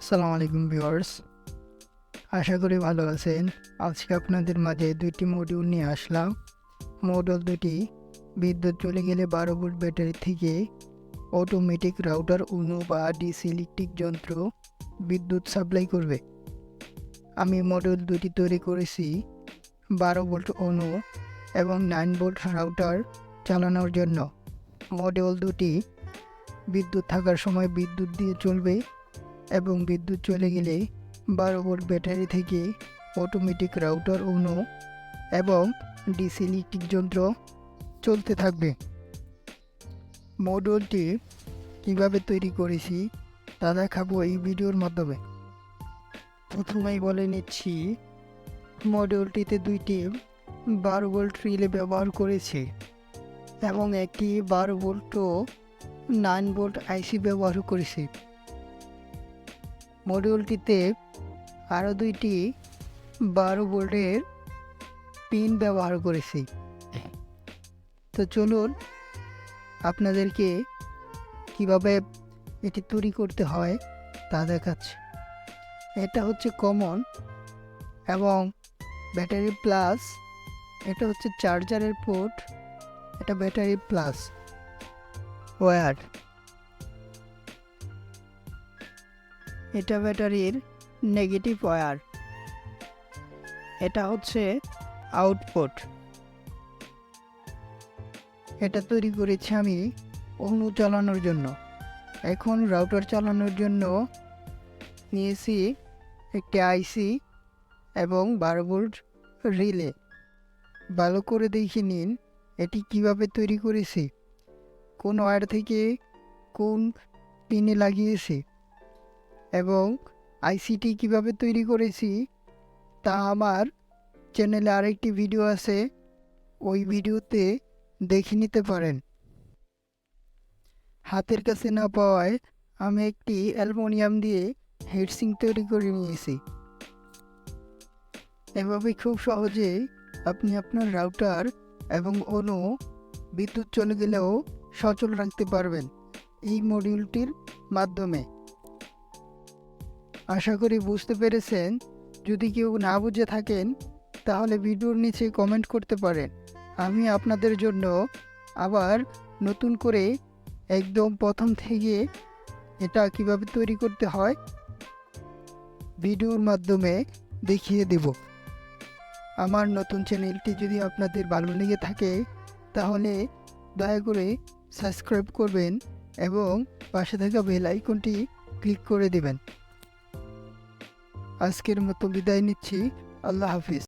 আসসালামু আলাইকুম ভিউয়ার্স, আশা করি ভালো আছেন। আজকে আপনাদের মাঝে দুইটি মডিউল নিয়ে আসলাম। মডিউল দুটি বিদ্যুৎ চলে গেলে 12 ভোল্ট ব্যাটারি থেকে অটোমেটিক রাউটার অনু বা ডিসি ইলেকট্রিক যন্ত্র বিদ্যুৎ সাপ্লাই করবে। আমি মডিউল দুটি তৈরি করেছি 12 ভোল্ট অনু এবং 9 ভোল্ট রাউটার চালানোর জন্য। মডিউল দুটি বিদ্যুৎ থাকার সময় বিদ্যুৎ দিয়ে চলবে এবং বিদ্যুৎ চলে গেলে 12 ভোল্ট ব্যাটারি থেকে অটোমেটিক রাউটার অনু এবং ডিসি ইলেকট্রিক যন্ত্র চলতে থাকবে। মডিউলটি কীভাবে তৈরি করেছি তা দেখাবো এই ভিডিওর মাধ্যমে। প্রথমেই বলে নিচ্ছি, মডিউলটিতে দুইটি 12 ভোল্ট রিলে ব্যবহার করেছি এবং একটি 12 ভোল্ট ও 9 ভোল্ট আইসি ব্যবহার করেছি। মডিউলটিতে আরও দুইটি 12 ভোল্টের পিন ব্যবহার করেছি। তো চলুন আপনাদেরকে কিভাবে এটি তৈরি করতে হয় তা দেখাচ্ছি। এটা হচ্ছে কমন এবং ব্যাটারি প্লাস, এটা হচ্ছে চার্জারের পোর্ট, এটা ব্যাটারি প্লাস ওয়্যার, এটা ব্যাটারির নেগেটিভ ওয়্যার, এটা হচ্ছে আউটপুট। এটা তৈরি করেছি আমি অনু চালানোর জন্য। এখন রাউটার চালানোর জন্য নিয়েছি একটি আইসি এবং 12 ভোল্ট রিলে। ভালো করে দেখে নিন এটি কিভাবে তৈরি করেছি, কোন ওয়্যার থেকে কোন পিনে লাগিয়েছি এবং আইসিটি কিভাবে তৈরি করেছি তা আমার চ্যানেলে আরেকটি ভিডিও আছে, ওই ভিডিওতে দেখে নিতে পারেন। হাতের কাছে না পাওয়ায় আমি একটি অ্যালুমিনিয়াম দিয়ে হেডসিং তৈরি করে নিয়েছি। এভাবে খুব সহজেই আপনি আপনার রাউটার এবং অনু বিদ্যুৎ চলে গেলেও সচল রাখতে পারবেন এই মডিউলটির মাধ্যমে। আশা করি বুঝতে পেরেছেন। যদি কেউ না বুঝে থাকেন তাহলে ভিডিওর নিচে কমেন্ট করতে পারেন। আমি আপনাদের জন্য আবার নতুন করে একদম প্রথম থেকে এটা কিভাবে তৈরি করতে হয় ভিডিওর মাধ্যমে দেখিয়ে দেব। আমার নতুন চ্যানেলটি যদি আপনাদের ভালো লেগে থাকে তাহলে দয়া করে সাবস্ক্রাইব করবেন এবং পাশে থাকা বেল আইকনটি ক্লিক করে দেবেন। আজকের মতো বিদায় নিচ্ছি। আল্লাহ হাফিজ।